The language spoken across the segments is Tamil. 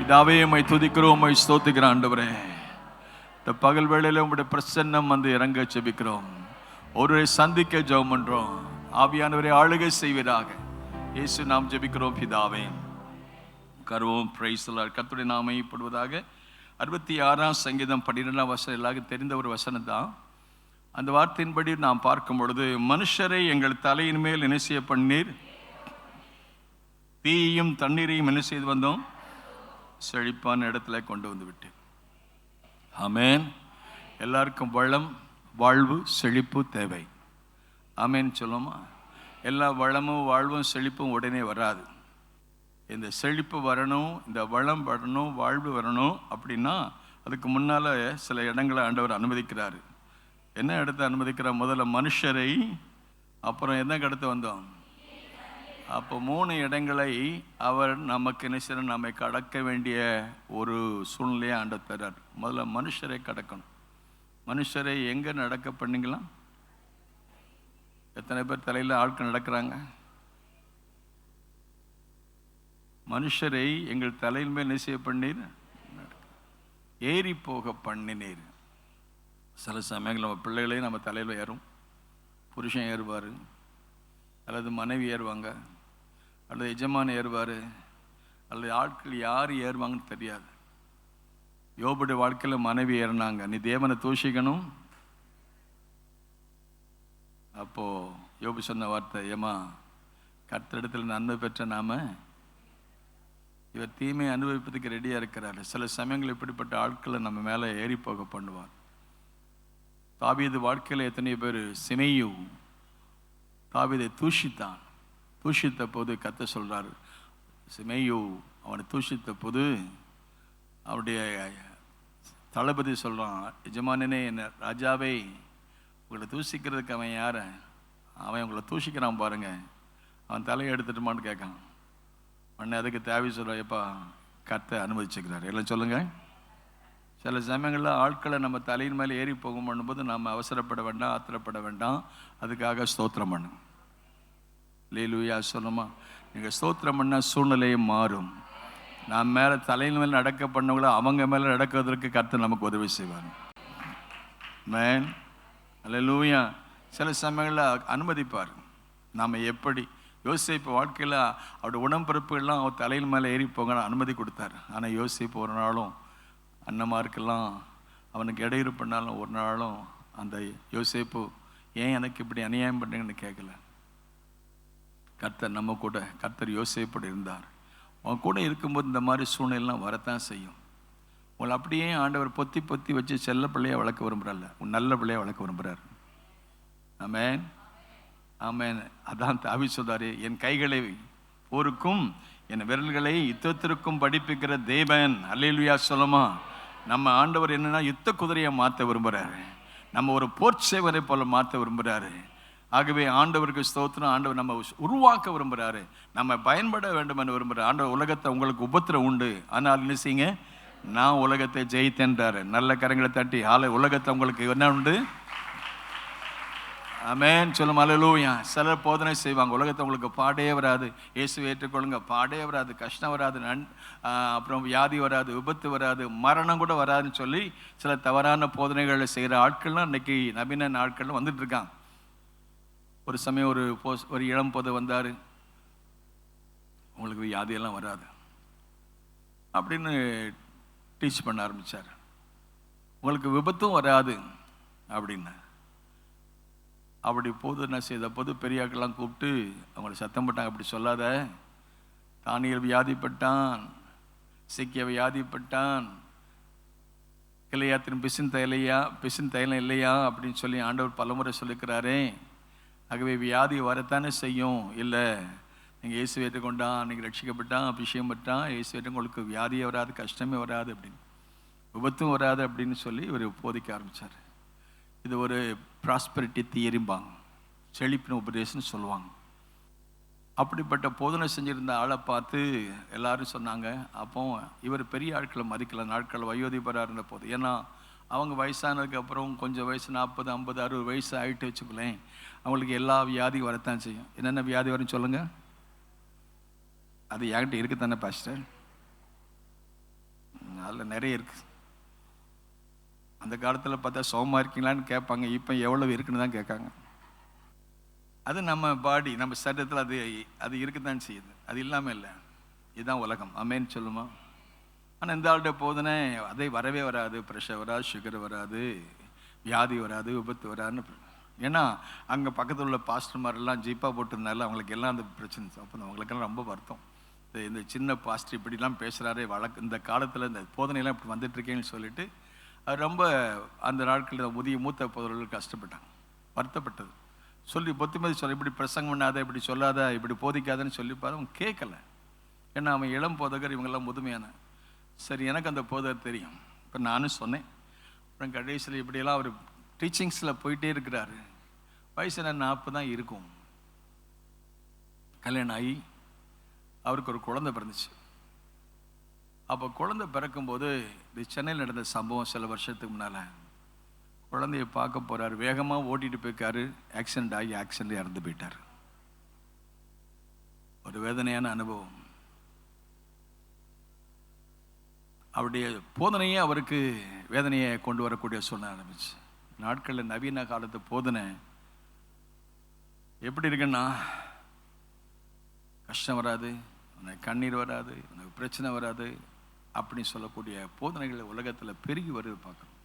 பிதாவே, உம்மை துதிக்கிறோம், உம்மை ஸ்தோத்திக்கிறோம் ஆண்டவரே. இந்த பகல் வேளையில உங்களுடைய பிரசன்னம் வந்து இறங்க ஜெபிக்கிறோம். ஒருவரை சந்திக்க ஜெபம் பண்றோம். ஆவியானவரை ஆளுகை செய்வதாக இயேசு நாம் ஜெபிக்கிறோம் பிதாவே. கர்வம் பிரைஸ் தி லார்ட். கர்த்தருடைய நாமம் மகிமைப்படுவதாக. 66ஆம் சங்கீதம் 12ஆம் வசனம் எல்லாருக்கும் தெரிந்த ஒரு வசனம் தான். அந்த வார்த்தையின்படி நாம் பார்க்கும் பொழுது, மனுஷரை எங்கள் தலையின் மேல் என்ன செய்ய பண்ணீர், தீயையும் தண்ணீரையும் என்ன செய்து வந்தோம், செழிப்பான இடத்துல கொண்டு வந்து விட்டு. ஆமேன். எல்லாருக்கும் வளம், வாழ்வு, செழிப்பு தேவை. ஆமேன் சொல்லுமா? எல்லா வளமும் வாழ்வும் செழிப்பும் உடனே வராது. இந்த செழிப்பு வரணும், இந்த வளம் வரணும், வாழ்வு வரணும் அப்படின்னா அதுக்கு முன்னால் சில இடங்களை ஆண்டவர் அனுமதிக்கிறாரு. என்ன இடத்த அனுமதிக்கிறார்? முதல்ல மனுஷரை, அப்புறம் என்ன கடத்த வந்தோம்? அப்போ 3 இடங்களை அவர் நமக்கு என்ன, நம்மை கடக்க வேண்டிய ஒரு சூழ்நிலையை ஆண்டவர் தர்றார். முதல்ல மனுஷரை கடக்கணும். மனுஷரை எங்கே நடக்க பண்ணீங்களாம்? எத்தனை பேர் தலையில் ஆட்கள் நடக்கிறாங்க? மனுஷரை எங்கள் தலையின் மேல் நிச்சய பண்ணீர், ஏறி போக பண்ணினீர். சில சமயங்கள் நம்ம பிள்ளைகளையும் நம்ம தலையில் ஏறும். புருஷன் ஏறுவார், அல்லது மனைவி ஏறுவாங்க, அல்லது எஜமான் ஏறுவார், அல்லது ஆட்கள் யார் ஏறுவாங்கன்னு தெரியாது. யோபுடைய வாழ்க்கையில் மனைவி ஏறினாங்க. நீ தேவனை தூஷிக்கணும். அப்போது யோபு சொன்ன வார்த்தை, ஏமா கர்த்தரிடத்தில் நன்மை பெற்ற நாம இவர் தீமையை அனுபவிப்பதுக்கு ரெடியாக இருக்கிறார். சில சமயங்கள் இப்படிப்பட்ட ஆட்களை நம்ம மேலே ஏறி போக பண்ணுவார். தாவீது வாழ்க்கையில் எத்தனையோ பேர், சிமையு தாவீதை தூஷித்தான். தூஷித்த போது கர்த்தர் சொல்கிறார், சிமையு அவனை தூஷித்த போது அவருடைய தளபதி சொல்கிறான், எஜமானனே, என்ன ராஜாவே, உங்களை தூஷிக்கிறதுக்கு அவன் யார? அவன் உங்களை தூஷிக்கிறான் பாருங்க, அவன் தலையை எடுத்துட்டுமான்னு கேட்கான். உடனே அதுக்கு தேவை சொல்ல, எப்பா கர்த்தர் அனுமதிச்சுக்கிறார். எல்லாம் சொல்லுங்க. சில சமயங்களில் ஆட்களை நம்ம தலையின் மேலே ஏறி போகும் பண்ணும்போது நம்ம அவசரப்பட வேண்டாம், ஆத்திரப்பட வேண்டாம். அதுக்காக ஸ்தோத்திரம் பண்ணுங்க. அல்லேலூயா சொல்லுமா? நீங்கள் ஸ்தோத்திரம் பண்ணால் சூழ்நிலையும் மாறும். நான் மேலே தலையின் மேலே நடக்க பண்ணவங்கள அவங்க மேலே நடக்கிறதுக்கு கர்த்தர் நமக்கு உதவி செய்வார். மேன் அல்லேலூயா. சில சமயங்களில் அனுமதிப்பார். நாம் எப்படி யோசேப்பு வாழ்க்கையில் அவருடைய உடம்பிறப்புகள்லாம் அவர் தலையின் மேலே ஏறி போங்க அனுமதி கொடுத்தார். ஆனால் யோசேப்பு ஒரு நாளும் அண்ணமாருக்கெல்லாம் அவனுக்கு இடையூறு பண்ணாலும் ஒரு நாளும் அந்த யோசேப்பு ஏன் எனக்கு இப்படி அநியாயம் பண்ணுறீங்கன்னு கேட்கல. கர்த்தர் நம்ம கூட, கர்த்தர் யோசேப்போடு இருந்தார். அவன் கூட இருக்கும்போது இந்த மாதிரி சூழ்நிலாம் வரத்தான் செய்யும். உங்களை அப்படியே ஆண்டவர் பொத்தி பொத்தி வச்சு செல்ல பிள்ளையாக வளர்க்க விரும்புகிறார்ல, உன் நல்ல பிள்ளையாக வளர்க்க விரும்புகிறார். ஆமேன் ஆமேன். அதான் தாவீது சொல்றாரு, என் கைகளை போருக்கும் என் விரல்களை யுத்தத்திற்கும் படிப்பிக்கிற தேவன். அல்லேலூயா சொல்லுமா? நம்ம ஆண்டவர் என்னன்னா யுத்த குதிரையை மாற்ற விரும்புகிறாரு. நம்ம ஒரு போர் சேவரை போல மாற்ற விரும்புகிறாரு. ஆகவே ஆண்டவருக்கு ஸ்தோத்திரம். ஆண்டவர் நம்ம உருவாக்க விரும்புகிறாரு, நம்ம பயன்பட வேண்டும் என்று விரும்புகிறார். ஆண்டவர் உலகத்தை உங்களுக்கு உபத்திரம் உண்டு, ஆனால் என்ன செய்யுங்க, நான் உலகத்தை ஜெயித்தேன்றாரு. நல்ல கரங்களை தட்டி உலகத்தை உங்களுக்கு என்ன உண்டு? ஆமேன் சொல்லும். அல்லேலூயா. சிலர் போதனை செய்வாங்க, உலகத்தை உங்களுக்கு பாடே வராது, இயேசுவை ஏற்றுக்கொள்ளுங்க, பாடே வராது, கஷ்டம் வராது, அப்புறம் வியாதி வராது, விபத்து வராது, மரணம் கூட வராதுன்னு சொல்லி சில தவறான போதனைகளை செய்கிற ஆட்கள்லாம் இன்னைக்கு நவீன நாட்கள்லாம் வந்துட்டு இருக்காங்க. ஒரு சமயம் ஒரு இளம் போதை வந்தார், உங்களுக்கு வியாதியெல்லாம் வராது அப்படின்னு டீச் பண்ண ஆரம்பித்தார். உங்களுக்கு விபத்தும் வராது அப்படின்னு. அப்படி போது செய்த போது பெரியாக்கெல்லாம் கூப்பிட்டு அவங்களை சத்தம் போட்டாங்க, அப்படி சொல்லாத, தானியேல் வியாதிப்பட்டான், சிக்கிய வியாதிப்பட்டான், கிளையாத்தின் பிசின் தைலம் இல்லையா அப்படின்னு சொல்லி ஆண்டவர் பலமுறை சொல்லிக்கிறாரே. ஆகவே வியாதி வரத்தானே செய்யும். இல்லை, நீங்கள் இயேசு ஏற்றுக்கொண்டான், நீங்கள் ரட்சிக்கப்பட்டான், அபிஷேகம் பட்டான், இயேசு ஏற்று உங்களுக்கு வியாதியே வராது, கஷ்டமே வராது, அப்படின்னு விபத்தும் வராது அப்படின்னு சொல்லி இவர் போதிக்க ஆரம்பித்தார். இது ஒரு ப்ராஸ்பரிட்டி தியரிம்பாங்க, செழிப்பின் உபதேசம்னு சொல்லுவாங்க. அப்படிப்பட்ட போதனை செஞ்சுருந்த ஆளை பார்த்து எல்லாரும் சொன்னாங்க, அப்போ இவர் பெரிய ஆட்களை மதிக்கல. நாட்கள் வயோதிபராக இருந்த போது, ஏன்னா அவங்க வயசானதுக்கு அப்புறம் கொஞ்சம் வயசு 40, 50, 60 வயசு ஆகிட்டு வச்சுக்கலேன், அவங்களுக்கு எல்லா வியாதியும் வரத்தான் செய்யும். என்னென்ன வியாதி வரும்னு சொல்லுங்கள். அது என்கிட்ட இருக்குதானே பாஸ்டர்? காலத்தில் நிறைய இருக்குது. அந்த காலத்தில் பார்த்தா சோகமாக இருக்கீங்களான்னு கேட்பாங்க, இப்போ எவ்வளவு இருக்குன்னு தான் கேட்காங்க. அது நம்ம பாடி, நம்ம சரீரத்தில் அது இருக்குதான் செய்யுது, அது இல்லாமல் இல்லை. இதுதான் உலகம். ஆமென் சொல்லுமா? ஆனால் இந்த ஆள்கிட்ட போதுனே அதை வரவே வராது. ப்ரெஷர் வராது, சுகர் வராது, வியாதி வராது, விபத்து வராதுன்னு. ஏன்னா அங்கே பக்கத்தில் உள்ள பாஸ்டர்மாரெல்லாம் ஜீப்பா போட்டிருந்தால அவங்களுக்கு எல்லாம் அந்த பிரச்சனை. அப்போ அவங்களுக்கெல்லாம் ரொம்ப வருத்தம். இந்த சின்ன பாஸ்டர் இப்படிலாம் பேசுகிறாரு, இந்த காலத்தில் இந்த போதனையெல்லாம் இப்படி வந்துட்டுருக்கேன்னு சொல்லிட்டு அது ரொம்ப அந்த நாட்களில் மூத்த போதவர்கள் கஷ்டப்பட்டாங்க, வருத்தப்பட்டது. சொல்லி பொத்துமதி சொல்ல, இப்படி பிரசங்கம் பண்ணாத, இப்படி சொல்லாத, இப்படி போதிக்காதன்னு சொல்லிப்பாரு. அவன் கேட்கல. ஏன்னா அவன் இளம் போதகர், இவங்கெல்லாம் முதுமையான. சரி, எனக்கு அந்த போதகர் தெரியும். இப்போ நானும் சொன்னேன். அப்புறம் கடைசியில் இப்படியெல்லாம் அவர் டீச்சிங்ஸில் போயிட்டே இருக்கிறாரு. வயசு என்ன 40 தான் இருக்கும். கல்யாணம் ஆகி அவருக்கு ஒரு குழந்தை பிறந்துச்சு. அப்போ குழந்தை பிறக்கும்போது இது சென்னையில் நடந்த சம்பவம். சில வருஷத்துக்கு முன்னால் குழந்தைய பார்க்க போகிறார், வேகமாக ஓட்டிகிட்டு போய்க்காரு. ஆக்சிடென்ட் ஆகி ஆக்சிடென்ட் இறந்து போயிட்டார். ஒரு வேதனையான அனுபவம். அவருடைய போதனையே அவருக்கு வேதனையை கொண்டு வரக்கூடிய சூழ்நிலை ஆரம்பிச்சு. நாட்களில் நவீன காலத்து போதனை எப்படி இருக்குன்னா, கஷ்டம் வராது, உனக்கு கண்ணீர் வராது, உனக்கு பிரச்சனை வராது அப்படின்னு சொல்லக்கூடிய போதனைகள் உலகத்தில் பெருகி வருது பார்க்குறோம்.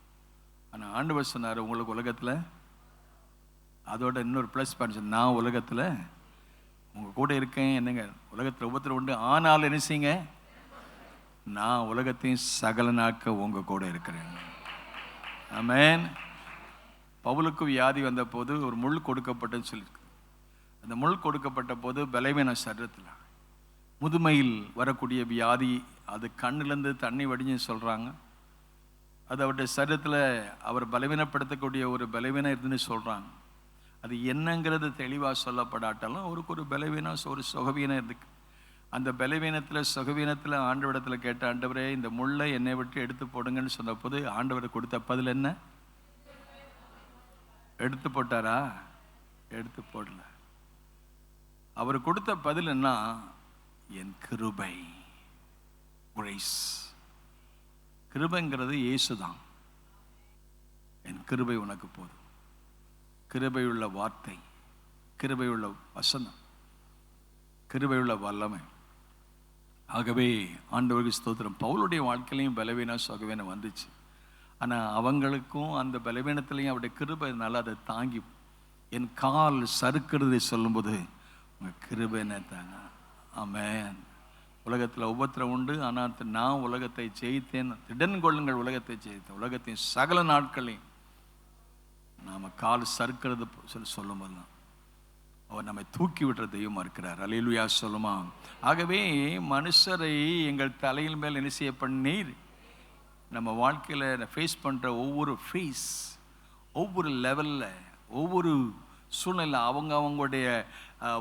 ஆனால் ஆண்டவர் சொன்னார், உங்களுக்கு உலகத்தில் அதோட இன்னொரு ப்ளஸ் பாயிண்ட், நான் உலகத்தில் உங்கள் கூட இருக்கேன். என்னங்க, உலகத்தில் உபத்திரம் உண்டு, ஆனாலும் என்ன செய்யுங்க, நான் உலகத்தையும் சகல நாட்க உங்கள் கூட இருக்கிறேன். ஆமென். பவுலுக்கு வியாதி வந்த போது ஒரு முள் கொடுக்கப்பட்டன்னு சொல்லியிருக்கு. அந்த முள் கொடுக்கப்பட்ட போது பலவீன சரீரத்தில், முதுமையில் வரக்கூடிய வியாதி, அது கண்ணிலேருந்து தண்ணி வடிஞ்சுன்னு சொல்கிறாங்க. அது அவருடைய சரீரத்தில் அவர் பலவீனப்படுத்தக்கூடிய ஒரு பலவீனம் இருந்துன்னு சொல்கிறாங்க. அது என்னங்கிறது தெளிவாக சொல்லப்படாட்டாலும் அவருக்கு ஒரு பலவீனம், ஒரு சுகவீனம் இருக்கு. அந்த பலவீனத்தில் சுகவீனத்தில் ஆண்டவரிடத்தில் கேட்ட, ஆண்டவரே இந்த முள்ளை என்னை விட்டு எடுத்து போடுங்கன்னு சொன்ன போது ஆண்டவர் கொடுத்த பதில் என்ன? எடுத்து போட்டாரா? எடுத்து போடல. அவர் கொடுத்த பதில் என்ன? என் கிருபை, கிரேஸ். கிருபைங்கிறது இயேசுதான். என் கிருபை உனக்கு போதும். கிருபையுள்ள வார்த்தை, கிருபையுள்ள வசனம், கிருபையுள்ள வல்லமை. ஆகவே ஆண்டவருக்கு ஸ்தோத்திரம். பவுலுடைய வாழ்க்கையிலையும் பலவீனம் சுகவீனம் வந்துச்சு. ஆனால் அவங்களுக்கும் அந்த பலவீனத்திலையும் அவருடைய கிருபைனால அதை தாங்கி, என் கால் சறுக்கிறதை சொல்லும்போது உங்கள் கிருபை என்ன தாங்க. ஆமென். உலகத்தில் உபத்திரம் உண்டு, ஆனால் நான் உலகத்தை ஜெயித்தேன். திடன் கொள்ளுங்கள், உலகத்தை ஜெயித்தேன். உலகத்தின் சகல நாட்களையும் நாம் கால் சறுக்கிறது சொல்லும்போது தான் அவர் நம்மை தூக்கி விடுற தெய்வமாக இருக்கிறார். அல்லேலூயா சொல்லுமா? ஆகவே மனுஷரை எங்கள் தலையில் மேல் என்ன செய்ய பண்ணீர்? நம்ம வாழ்க்கையில் ஃபேஸ் பண்ணுற ஒவ்வொரு ஃபேஸ், ஒவ்வொரு லெவலில், ஒவ்வொரு சூழ்நிலை, அவங்களுடைய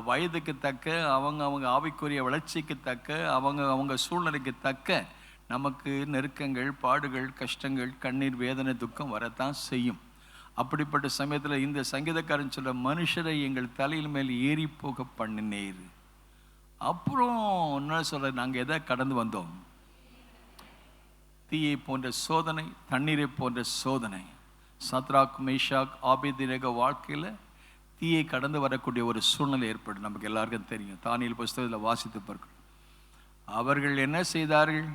வயதுக்கு தக்க, அவங்க ஆவிக்குரிய வளர்ச்சிக்கு தக்க, அவங்க சூழ்நிலைக்கு தக்க நமக்கு நெருக்கங்கள், பாடுகள், கஷ்டங்கள், கண்ணீர், வேதனை, துக்கம் வரத்தான் செய்யும். அப்படிப்பட்ட சமயத்தில் இந்த சங்கீதக்காரன் சொல்ல, மனுஷரை எங்கள் தலையில் மேல் ஏறி போக பண்ணினீர். அப்புறம் என்ன சொல்ற, நாங்கள் எதை கடந்து வந்தோம்? தீயை போன்ற சோதனை, தண்ணீரை போன்ற சோதனை. சத்ராக், மேஷாக், ஆபேத்நேகோ வாழ்க்கையில் தீயை கடந்து வரக்கூடிய ஒரு சூழ்நிலை ஏற்படும். நமக்கு எல்லாருக்கும் தெரியும். தானியேல் புஸ்தகத்தில் வாசித்து பார்க்கணும். அவர்கள் என்ன செய்தார்கள்?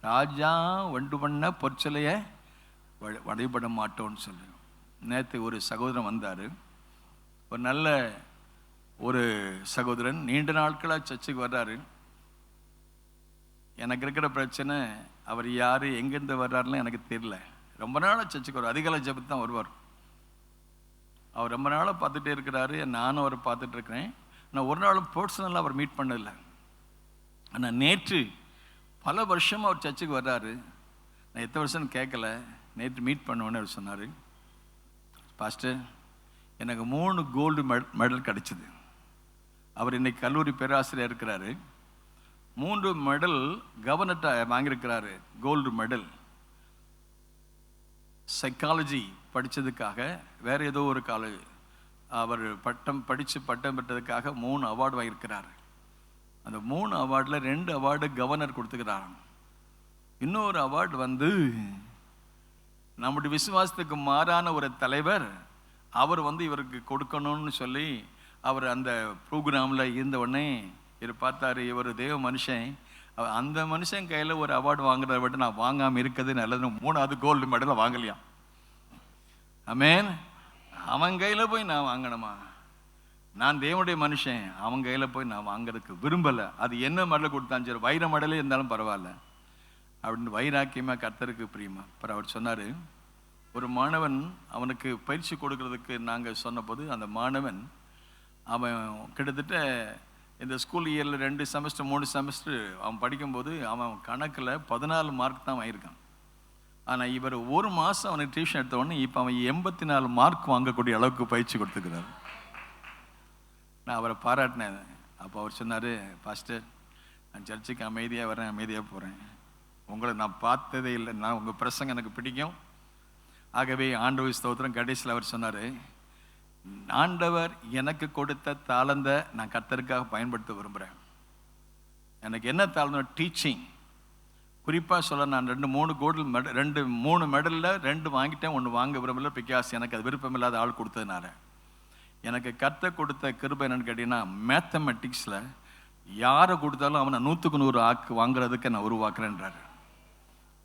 ராஜா வண்டு பண்ண பொற்சிலையை வழிபட மாட்டோம்னு சொல்லுவோம். நேற்று ஒரு சகோதரன் வந்தார். ஒரு நல்ல ஒரு சகோதரன், நீண்ட நாட்களாக சர்ச்சுக்கு வர்றாரு. எனக்கு இருக்கிற பிரச்சனை, அவர் யார், எங்கேருந்து வர்றாருன்னு எனக்கு தெரியல. ரொம்ப நாளாக சர்ச்சுக்கு வர்றார். அதிகாலை ஜெபத்துக்கு தான் வருவார். அவர் ரொம்ப நாளாக பார்த்துட்டே இருக்கிறாரு. நானும் அவரை பார்த்துட்டு இருக்கிறேன். நான் ஒரு நாளும் பர்சனலாக அவர் மீட் பண்ணதில்லை. ஆனால் நேற்று பல வருஷம் அவர் சர்ச்சுக்கு வர்றாரு. நான் எத்தனை வருஷம்னு கேட்கல. நேற்று மீட் பண்ணோன்னு அவர் சொன்னார், பாஸ்டர் எனக்கு 3 கோல்டு மெடல் கிடச்சிது. அவர் இன்னைக்கு கல்லூரி பேராசிரியர் இருக்கிறாரு. 3 மெடல் கவர்னர்ட்ட வாங்கியிருக்கிறாரு. Gold medal. சைக்காலஜி படித்ததுக்காக, வேறு ஏதோ ஒரு காலேஜ் அவர் பட்டம் பெற்றதுக்காக 3 அவார்டு வாங்கியிருக்கிறார். அந்த 3 அவார்டில் 2 அவார்டு கவர்னர் கொடுத்துக்கிறாராம். இன்னொரு அவார்டு வந்து நம்முடைய விசுவாசத்துக்கு மாறான ஒரு தலைவர், அவர் வந்து இவருக்கு கொடுக்கணும்னு சொல்லி அவர் அந்த ப்ரோக்ராமில் இருந்த உடனே இவர் பார்த்தாரு, இவர் தேவ மனுஷன், அந்த மனுஷன் கையில் ஒரு அவார்டு வாங்குறத விட்டு நான் வாங்காமல் இருக்கிறது நல்லது. 3வது கோல்டு மெடலை வாங்கலையாம். ஆமென். அவன் கையில் போய் நான் வாங்கணுமா? நான் தேவனுடைய மனுஷன், அவன் கையில் போய் நான் வாங்குறதுக்கு விரும்பலை. அது என்ன மெடலை கொடுத்தாலும் சரி, வைர மெடலே இருந்தாலும் பரவாயில்ல அப்படின்னு வைராக்கியமாக கர்த்தருக்கு பிரியமா. அப்புறம் அவர் சொன்னார், ஒரு மாணவன் அவனுக்கு பயிற்சி கொடுக்கறதுக்கு நாங்கள் சொன்னபோது, அந்த மாணவன் அவன் கிட்டத்தட்ட இந்த ஸ்கூல் இயரில் 2 செமஸ்டர் 3 செமஸ்டர் அவன் படிக்கும்போது அவன் கணக்கில் 14 மார்க் தான் வாங்கியிருக்கான். ஆனால் இவர் 1 மாதம் அவனுக்கு டியூஷன் எடுத்த உடனே இப்போ அவன் 84 மார்க் வாங்கக்கூடிய அளவுக்கு பயிற்சி கொடுத்துக்கிறார். நான் அவரை பாராட்டினேன். அப்போ அவர் சொன்னார், பாஸ்டர், நான் சர்ச்சுக்கு அமைதியாக வரேன், அமைதியாக போகிறேன், உங்களை நான் பார்த்ததே இல்லை, நான் உங்கள் பிரசங்கம் எனக்கு பிடிக்கும், ஆகவே ஆண்டவர் ஸ்தோத்திரம். கடைசியில் அவர் சொன்னார், ஆண்டவர் எனக்கு கொடுத்த தாளந்தை நான் கர்த்தருக்காக பயன்படுத்த விரும்புகிறேன். எனக்கு என்ன தாளம்? டீச்சிங். குறிப்பாக சொல்ல, நான் 2-3 கோல்டு மெடல் 2-3 மெடலில் 2 வாங்கிட்டேன், 1 வாங்க விரும்பல. பிகாஸ் எனக்கு அது விருப்பம் இல்லாத ஆள் கொடுத்ததுனால. எனக்கு கர்த்தர் கொடுத்த கிருபை என்னன்னு கேட்டிங்கன்னா, மேத்தமெட்டிக்ஸில் யாரை கொடுத்தாலும் அவனை 100க்கு 100 ஆக்கு வாங்குறதுக்கு நான் உருவாக்குறேன்றார்.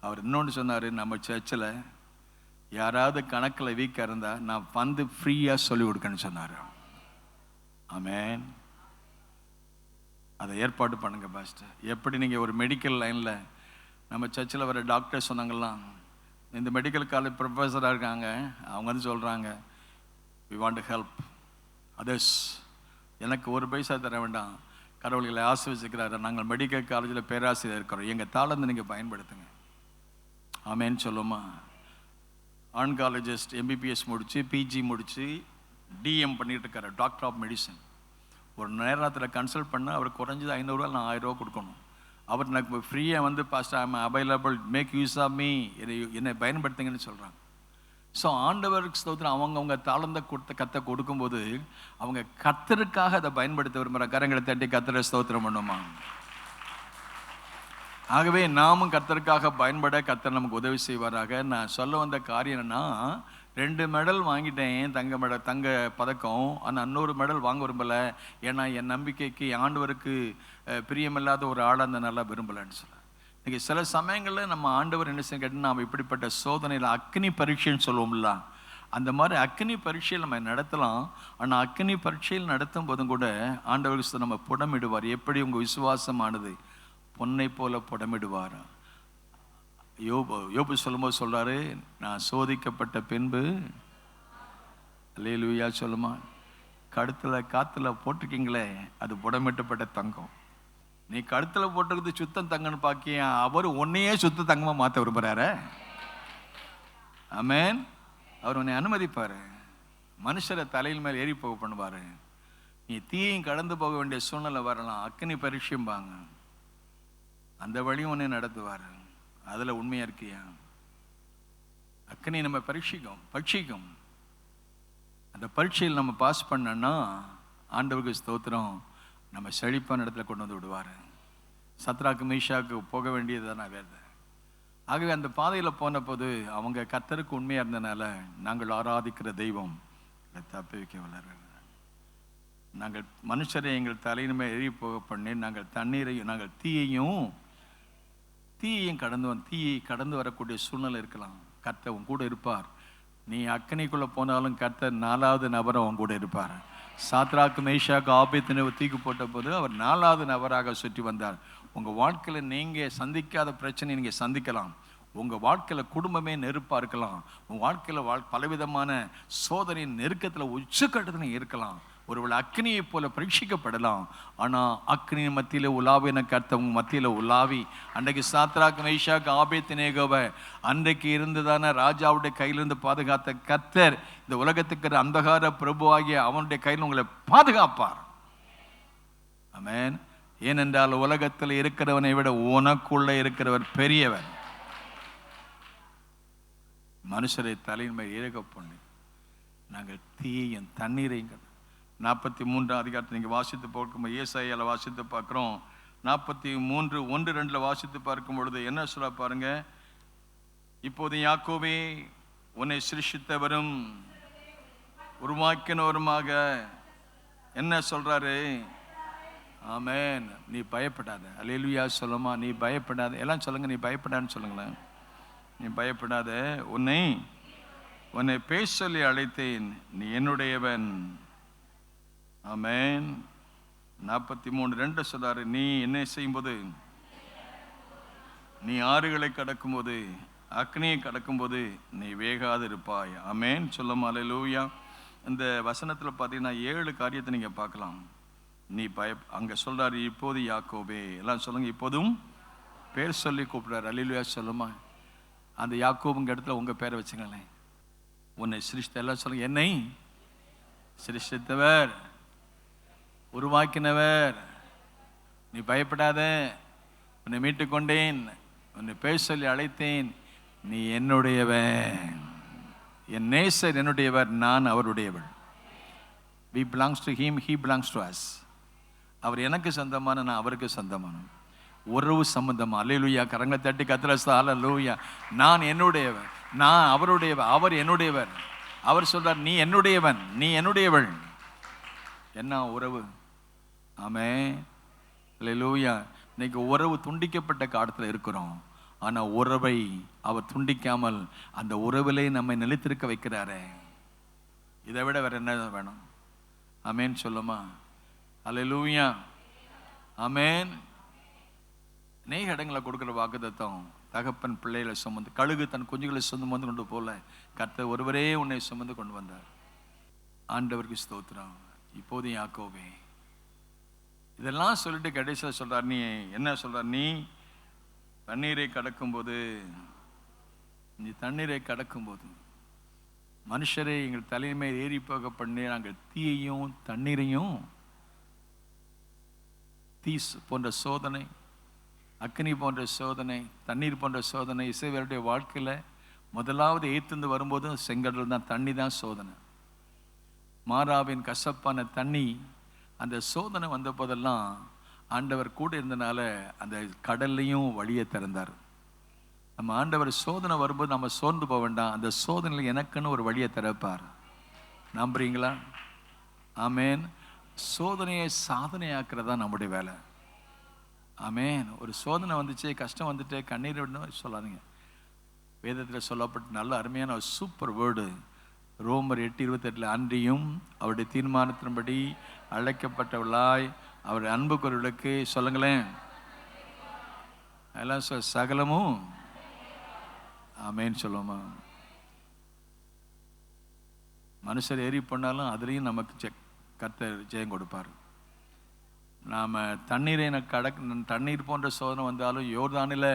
அவர் இன்னொன்று சொன்னார், நம்ம சர்ச்சில் யாராவது கணக்கில் வீக்காக இருந்தால் நான் வந்து ஃப்ரீயாக சொல்லிக் கொடுக்கன்னு சொன்னார். ஆமென். அதை ஏற்பாடு பண்ணுங்க பாஸ்டர். எப்படி நீங்கள் ஒரு மெடிக்கல் லைனில், நம்ம சர்ச்சில் வர டாக்டர் சொன்னாங்கலாம், இந்த மெடிக்கல் காலேஜ் ப்ரொஃபஸராக இருக்காங்க, அவங்க வந்து சொல்கிறாங்க, we want to help others, எனக்கு 1 பைசா தர வேண்டாம், கடவுள்களை ஆசீர்வதிக்கிறாரு, நாங்கள் மெடிக்கல் காலேஜில் பேராசிரியர் இருக்கிறோம், எங்கள் தாளந்து நீங்கள் பயன்படுத்துங்க. ஆமேன்னு சொல்லுமா. ஆன்காலஜிஸ்ட் எம்பிபிஎஸ் முடித்து பிஜி முடித்து டிஎம் பண்ணிகிட்டு இருக்காரு, டாக்டர் ஆஃப் மெடிசன். ஒரு நேரத்தில் கன்சல்ட் பண்ண அவர் குறைஞ்சது 500 நான் 1000 ரூபா கொடுக்கணும். அவர் எனக்கு ஃப்ரீயாக வந்து pastor I am available, make use of me, என்னை பயன்படுத்துங்கன்னு சொல்கிறாங்க. ஸோ ஆண்டவருக்கு ஸ்தோத்திரம். அவங்க தாளந்த கத்தை கொடுக்கும்போது அவங்க கர்த்தருக்காக அதை பயன்படுத்த விரும்புகிற கரங்களை தட்டி கர்த்தரை ஸ்தோத்திரம் பண்ணுமா. ஆகவே நாமும் கர்த்தருக்காக பயன்பட கர்த்தர் நமக்கு உதவி செய்வாராக. நான் சொல்ல வந்த காரியம் என்னன்னா, 2 மெடல் வாங்கிட்டேன், தங்க பதக்கம். ஆனால் இன்னொரு மெடல் வாங்க விரும்பலை. ஏன்னா என் நம்பிக்கைக்கு ஆண்டவருக்கு பிரியமில்லாத ஒரு ஆளாக அந்த நல்லா விரும்பலைன்னு சொல்ல. இன்றைக்கி சில சமயங்களில் நம்ம ஆண்டவர் என்ன செய்ய கேட்டால், நாம் இப்படிப்பட்ட சோதனையில் அக்னி பரீட்சைன்னு சொல்லுவோம்ல, அந்த மாதிரி அக்னி பரீட்சையில் நம்ம நடத்தலாம். ஆனால் அக்னி பரீட்சையில் நடத்தும் போதும் கூட ஆண்டவருக்கு நம்ம புடமிடுவார். எப்படி உங்கள் விசுவாசமானது பொன்னை போல புடமிடுவார். யோபு சொல்லும்போது சொல்கிறாரு, நான் சோதிக்கப்பட்ட பின்பு, அல்லேலூயா சொல்லுமா, கழுத்தில் காற்றுல போட்டிருக்கீங்களே அது புடமிட்டப்பட்ட தங்கம். நீ கழுத்தில் போட்டிருக்கிறது சுத்தம் தங்கன்னு பார்க்கிய, அவர் உன்னையே சுத்த தங்கமாக மாற்ற விரும்புகிறாரு. ஆமென். அவர் உன்னை அனுமதிப்பார், மனுஷரை தலையில் மேலே ஏறி போக பண்ணுவார். நீ தீயையும் கடந்து போக வேண்டிய சூழ்நிலை வரலாம், அக்னி பரீட்சைம்பாங்க, அந்த வழியும் உன்னை நடத்துவார். அதில் உண்மையாக இருக்கியா? அக்னி நம்ம பரீட்சிக்கும். அந்த பரீட்சையில் நம்ம பாஸ் பண்ணோன்னா ஆண்டவருக்கு ஸ்தோத்திரம், நம்ம செழிப்பான இடத்துல கொண்டு வந்து விடுவார். சத்ராக்கு மீஷாக்கு போக வேண்டியதுதான வேறு. ஆகவே அந்த பாதையில் போன போது அவங்க கர்த்தருக்கு உண்மையாக இருந்தனால நாங்கள் ஆராதிக்கிற தெய்வம் தப்பி வைக்க வளர. நாங்கள் மனுஷரை எங்கள் தலையினுமே எழி போக பண்ணி, நாங்கள் தண்ணீரையும் நாங்கள் தீயையும் கடந்து வரக்கூடிய சூழ்நிலை இருக்கலாம். கர்த்தர் உன் கூட இருப்பார். நீ அக்கனிக்குள்ளே போனாலும் கர்த்தர் 4வது நபரை உன் கூட இருப்பார். சாத்ராக்கு மேஷாக்கு ஆபேத்நேகோ தூக்கி போட்ட போது அவர் 4வது நபராக சுற்றி வந்தார். உங்கள் வாழ்க்கையில் நீங்கள் சந்திக்காத பிரச்சனை நீங்கள் சந்திக்கலாம். உங்கள் வாழ்க்கையில் குடும்பமே நெருப்பாக இருக்கலாம். உங்கள் வாழ்க்கையில் பலவிதமான சோதனையின் நெருக்கத்தில் உச்சக்கட்டத்தில் இருக்கலாம். ஒருவேளை அக்னியை போல பரீட்சிக்கப்படலாம். ஆனால் அக்னி மத்தியில் உலாவின கர்த்தர் உங்கள் மத்தியில் உலாவி, அன்றைக்கு சாத்ராக் மேஷாக் ஆபேத்நேகோவை அன்றைக்கு இருந்ததான ராஜாவுடைய கையிலிருந்து பாதுகாத்த கர்த்தர் இந்த உலகத்துக்கு அந்தகார பிரபுவாகிய அவனுடைய கையில் உங்களை பாதுகாப்பார். ஆமென். ஏனென்றால் உலகத்தில் இருக்கிறவனை விட உனக்குள்ள இருக்கிறவர் பெரியவர். மனுஷரை தலையின் மேல் ஏக பண்ணி நாங்கள் தீயையும் தண்ணீரையும் 43 அதிகாரத்தை நீங்கள் வாசித்து பார்க்கும்போது ஏசாயால வாசித்து பார்க்குறோம். 43:1-2 வாசித்து பார்க்கும் பொழுது என்ன சொல்ல பாருங்க. இப்போது யாக்கோபே, உன்னை சிருஷ்டித்தவரும் உருவாக்கினவருமாக என்ன சொல்றாரு? ஆமென். நீ பயப்படாத. அல்லேலூயா சொல்லுமா. நீ பயப்படாத. எல்லாம் சொல்லுங்க, நீ பயப்படான்னு சொல்லுங்களேன். நீ பயப்படாத, உன்னை பேச சொல்லி அழைத்தேன், நீ என்னுடையவன். ஆமென். 43:2 சொல்றாரு, நீ என்ன செய்யும்போது, நீ ஆறுகளை கடக்கும்போது, அக்னியை கடக்கும்போது நீ வேகாது இருப்பாய். ஆமென் சொல்லுமா. அல்லேலூயா. இந்த வசனத்தில் பார்த்தீங்கன்னா 7 காரியத்தை நீங்க பார்க்கலாம். நீ அங்க சொல்றாரு, இப்போது யாக்கோபே. எல்லாம் சொல்லுங்க, இப்போதும் பேர் சொல்லி கூப்பிடுறாரு. அல்லேலூயா சொல்லுமா. அந்த யாக்கோபுங்க இடத்துல உங்க பேரை வச்சுங்களேன். உன்னை சிருஷ்டித்த, எல்லாம் சொல்லுங்க, என்னை சிருஷ்டித்தவர், உருவாக்கினவர், நீ பயப்படாத, உன்னை மீட்டு கொண்டேன், உன்னை பேச சொல்லி அழைத்தேன், நீ என்னுடையவன். என் நேசர் என்னுடையவர், நான் அவருடையவள். We belongs to him, he belongs to us. அவர் எனக்கு சொந்தமான, நான் அவருக்கு சொந்தமான. உறவு சம்பந்தமா. அல்லேலூயா. கரங்களை தட்டி கத்திரஸ்தா. அல்லேலூயா. நான் என்னுடையவர், நான் அவருடையவர், அவர் என்னுடையவர். அவர் சொல்றார், நீ என்னுடையவன், நீ என்னுடையவள். என்ன உறவு. ஆமென். அல்லேலூயா. இன்னைக்கு உறவு துண்டிக்கப்பட்ட காலத்தில் இருக்கிறோம். ஆனா உறவை அவர் துண்டிக்காமல் அந்த உறவிலே நம்மை நிலைத்திருக்க வைக்கிறாரே. இதை விட வேற என்ன வேணும்? ஆமென் சொல்லுமா. அல்லேலூயா. ஆமென். அநேக இடங்களை கொடுக்குற வாக்குத்தத்தம், தகப்பன் பிள்ளைகளை சுமந்து, கழுகு தன் குஞ்சுகளை சுமந்து கொண்டு போல கர்த்தர் ஒருவரே உன்னை சுமந்து கொண்டு வந்தார். ஆண்டவருக்கு ஸ்தோத்திரம். இப்போது யாக்கோபே. இதெல்லாம் சொல்லிட்டு கடைசியில் சொல்றார், நீ என்ன சொல்றார்? நீ தண்ணீரை கடக்கும்போது, நீ தண்ணீரை கடக்கும்போது, மனுஷரை எங்கள் தலைமை ஏறி போக பண்ணி நாங்கள் தீயையும் தண்ணீரையும், தீ போன்ற சோதனை, அக்னி போன்ற சோதனை, தண்ணீர் போன்ற சோதனை இஸ்ரவேலுடைய வாழ்க்கையில் முதலாவது ஏத்துந்து வரும்போது செங்கடல் தான், தண்ணி தான் சோதனை. மாராவின் கசப்பான தண்ணி, அந்த சோதனை வந்த போதெல்லாம் ஆண்டவர் கூட இருந்தனால அந்த கடல்லையும் வழியை திறந்தார். நம்ம ஆண்டவர் சோதனை வரும்போது நம்ம சோர்ந்து போக வேண்டாம். அந்த சோதனையில் எனக்குன்னு ஒரு வழியை திறப்பார். நம்புறீங்களா? ஆமென். சோதனையை சாதனையாக்குறதா நம்முடைய வேலை. ஆமென். ஒரு சோதனை வந்துச்சு, கஷ்டம் வந்துட்டு கண்ணீர் விடணும் சொல்லாதீங்க. வேதத்தில் சொல்லப்பட்ட நல்ல அருமையான ஒரு சூப்பர் வேர்டு ரோமர் 8:28, அன்றியும் அவருடைய தீர்மானத்தின்படி அழைக்கப்பட்டவளாய் அவருடைய அன்புக்குறவர்களுக்கு சொல்லுங்களேன், எல்லாம் சகலமும். ஆமென் சொல்லுவோமா. மனுஷர் ஏறி பண்ணாலும் அதுலேயும் நமக்கு கர்த்தர் ஜெயம் கொடுப்பார். நாம் தண்ணீரை தண்ணீர் போன்ற சோதனை வந்தாலும், யோர்தானில்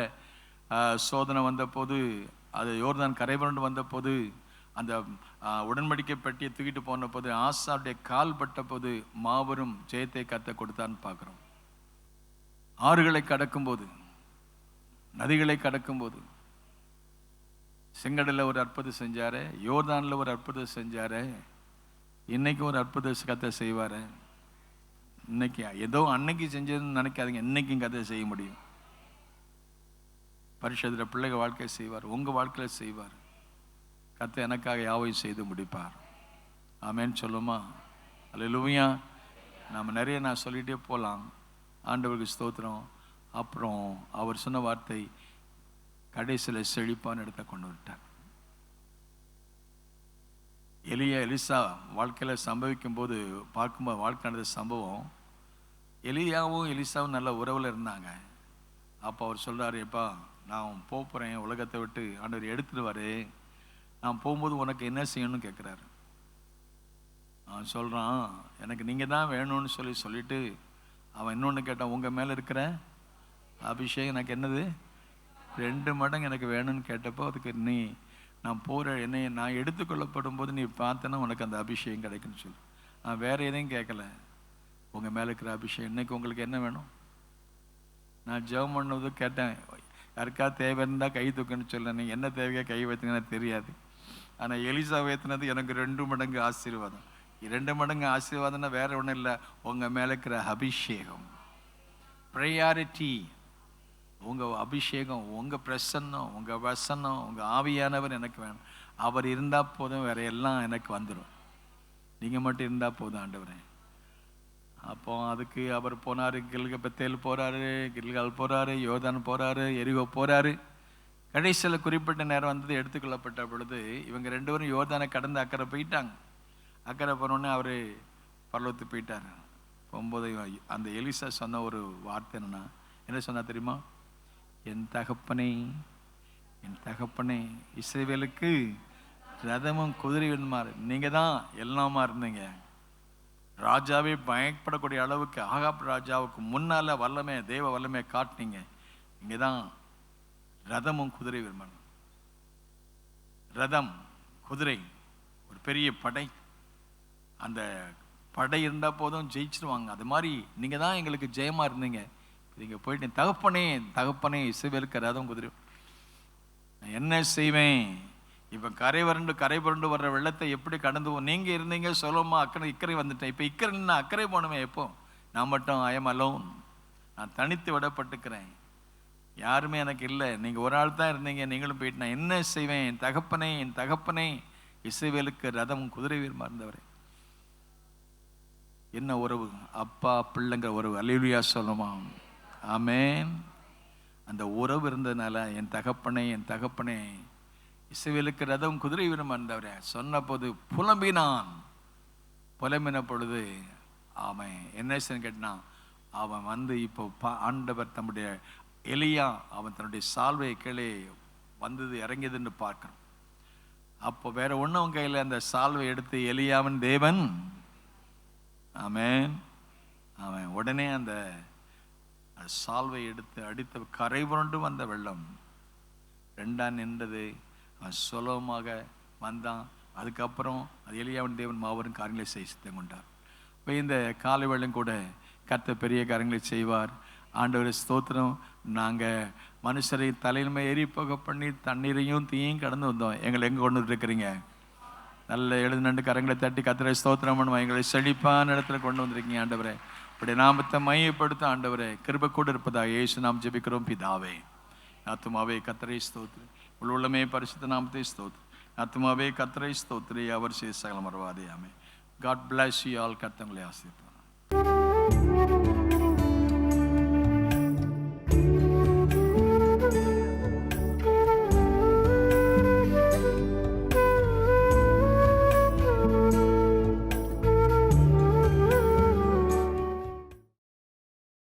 சோதனை வந்த போது, அது யோர்தான் கரைபுரண்டு வந்த போது, அந்த உடன்படிக்கை பெட்டியை தூக்கிட்டு போன போது, ஆசாவுடைய கால் பட்ட போது மாபெரும் ஜெயத்தை கர்த்தர் கொடுத்தான்னு பார்க்குறோம். ஆறுகளை கடக்கும்போது, நதிகளை கடக்கும்போது, செங்கடலில் ஒரு அற்புதம் செஞ்சாரு, யோர்தானில் ஒரு அற்புதம் செஞ்சாரு, இன்னைக்கு ஒரு அற்புதம் கர்த்தர் செய்வார். இன்னைக்கு ஏதோ அன்னைக்கு செஞ்சதுன்னு நினைக்காதீங்க, இன்னைக்கும் கதை செய்ய முடியும். பரிசுத்த பிள்ளைகள் வாழ்க்கையை செய்வார், உங்க வாழ்க்கையில செய்வார். கர்த்தர் எனக்காக யாவையும் செய்து முடிப்பார். ஆமென் சொல்லுமா. அல்லேலூயா. நான் சொல்லிட்டே போகலாம். ஆண்டவருக்கு ஸ்தோத்திரம். அப்புறம் அவர் சொன்ன வார்த்தை கடைசியில் செழிப்பான இடத்தை கொண்டு விட்டார். எலிசா வாழ்க்கையில் சம்பவிக்கும் போது பார்க்கும்போது வாழ்க்கை நடந்த சம்பவம், எலியாவும் எலிசாவும் நல்ல உறவில் இருந்தாங்க. அப்போ அவர் சொல்கிறாரு, எப்பா நான் போகிறேன் உலகத்தை விட்டு, ஆண்டவர் எடுத்துடுவார், நான் போகும்போது உனக்கு என்ன செய்யணும்னு கேட்குறாரு. அவன் சொல்கிறான், எனக்கு நீங்கள் தான் வேணும்னு சொல்லிட்டு அவன் இன்னொன்று கேட்டான், உங்கள் மேலே இருக்கிற அபிஷேகம் எனக்கு என்னது 2 மடங்கு எனக்கு வேணும்னு கேட்டப்போ, அதுக்கு நான் போகிற என்னை நான் எடுத்துக்கொள்ளப்படும் போது நீ பார்த்தேன்னா உனக்கு அந்த அபிஷேகம் கிடைக்குன்னு சொல்லு. நான் வேறு எதையும் கேட்கல, உங்கள் மேலே இருக்கிற அபிஷேகம். இன்னைக்கு உங்களுக்கு என்ன வேணும்? நான் ஜெபம் பண்ணது கேட்டேன், யாருக்கா தேவை இருந்தால் கை தூக்குன்னு சொல்ல. நீங்கள் என்ன தேவையாக கை வைத்தீங்கன்னா தெரியாது. ஆனால் எலிசா வைத்தினது எனக்கு 2 மடங்கு ஆசீர்வாதம். 2 மடங்கு ஆசீர்வாதம்னா வேற ஒன்றும் இல்லை, உங்கள் மேலே இருக்கிற அபிஷேகம். ப்ரையாரிட்டி. உங்கள் அபிஷேகம், உங்கள் பிரசன்னம், உங்கள் வசனம், உங்கள் ஆவியானவர் எனக்கு வேணும். அவர் இருந்தால் போதும், வேற எல்லாம் எனக்கு வந்துடும். நீங்கள் மட்டும் இருந்தால் போதும் ஆண்டவரே. அப்போ அதுக்கு அவர் போனார், பெத்தேல் போகிறாரு, கில்கால் போகிறாரு, யோர்தான் போகிறாரு, எரிகோ போகிறாரு. கடைசியில் குறிப்பிட்ட நேரம் வந்தது, எடுத்துக்கொள்ளப்பட்ட பொழுது இவங்க 2 பேரும் யோர்தானை கடந்து அக்கறை போயிட்டாங்க. அக்கறை போனோடனே அவர் பரலோகத்துக்கு போயிட்டார். போகும்போது அந்த எலிசா சொன்ன ஒரு வார்த்தை என்னன்னா, என்ன சொன்னா தெரியுமா? என் தகப்பனே, என் தகப்பனே, இஸ்ரவேலுக்கு ரதமும் குதிரை வேணுமாறு. நீங்கள் தான் எல்லாமா இருந்தீங்க. ராஜாவே பயப்படக்கூடிய அளவுக்கு ஆகாப் ராஜாவுக்கு முன்னால் வல்லமே, தேவ வல்லமே காட்டினீங்க. இங்கே தான் ரதமும் குதிரை வேணுமாறு. ரதம், குதிரை, ஒரு பெரிய படை. அந்த படை இருந்தால் போதும், ஜெயிச்சிருவாங்க. அது மாதிரி நீங்கள் தான் எங்களுக்கு ஜெயமாக இருந்தீங்க. நீங்கள் போயிட்டு தகப்பனே, தகப்பனே, இஸ்ரவேலுக்கு ரதம் குதிரை நான் என்ன செய்வேன்? இப்போ கரை புரண்டு வர்ற வெள்ளத்தை எப்படி கடந்து போவோம்? நீங்கள் இருந்தீங்க, சொல்லமா இக்கரை வந்துட்டேன். இப்போ இக்கரை நின்று அக்கறை போகணுமே. எப்போ? நான் மட்டும் ஐ எம் அலோன், நான் தனித்து விடப்பட்டுக்கிறேன், யாருமே எனக்கு இல்லை. நீங்கள் ஒரு ஆள் தான் இருந்தீங்க, நீங்களும் போயிட்டு நான் என்ன செய்வேன்? என் தகப்பனே, என் தகப்பனே, இஸ்ரவேலுக்கு ரதம் குதிரை வீரமாக இருந்தவரே. என்ன உறவு? அப்பா பிள்ளைங்கிற உறவு. அல்லேலூயா சொல்லுமா? ஆமென். அந்த உறவு இருந்ததுனால என் தகப்பனே, என் தகப்பனே, இஸ்ரவேலுக்கு ரதம் குதிரை வீரமாக இருந்தவரே சொன்ன போது புலம்பினான். புலம்பின பொழுது அவன் என்ன கேட்டான்? அவன் வந்து இப்போ ஆண்டவர் தம்முடைய எலியா அவன் தன்னுடைய சால்வையை கீழே வந்தது இறங்கியதுன்னு பார்க்கணும். அப்போ வேற ஒன்றும் கையில் அந்த சால்வை எடுத்து எலியாவின் தேவன், ஆமென், அவன் உடனே அந்த சால்வை எடுத்து அடித்த கரை புரண்டு வந்த வெள்ளம் 2ஆ நின்றது. அவன் சுலபமாக வந்தான். அதுக்கப்புறம் அது எலியாவின் தேவன் மாபெரும் காரியங்களை செய்ய சித்தம் கொண்டார். இப்போ இந்த காலை வேளையும் கூட கர்த்தர் பெரிய காரியங்களை செய்வார். ஆண்டவரே ஸ்தோத்திரம். நாங்கள் மனுஷரை தலையிலுமே ஏறி போக பண்ணி தண்ணீரையும் தீயும் கடந்து வந்தோம். எங்களை எங்கே கொண்டு வந்துருக்கிறீங்க? நல்ல எழுந்து கரங்களை தட்டி கர்த்தரை ஸ்தோத்திரம் பண்ணுவோம். எங்களை செழிப்பான இடத்துல கொண்டு வந்திருக்கீங்க ஆண்டவரே. இப்படி நாமத்தை மையப்படுத்த ஆண்டவரே கிருபை கூட இருப்பதாக இயேசு நாம் ஜெபிக்கிறோம் பிதாவே. ஆத்துமாவே கர்த்தரை ஸ்தோத்திரி, உள்ளமே பரிசுத்த நாமத்தை ஸ்தோத்திரி. ஆத்துமாவே கர்த்தரை ஸ்தோத்திரி, அவர் செய்த சகல மறவாதே. ஆமென். God bless you all. கர்த்தர் உங்களை ஆசீர்வதிப்பார்.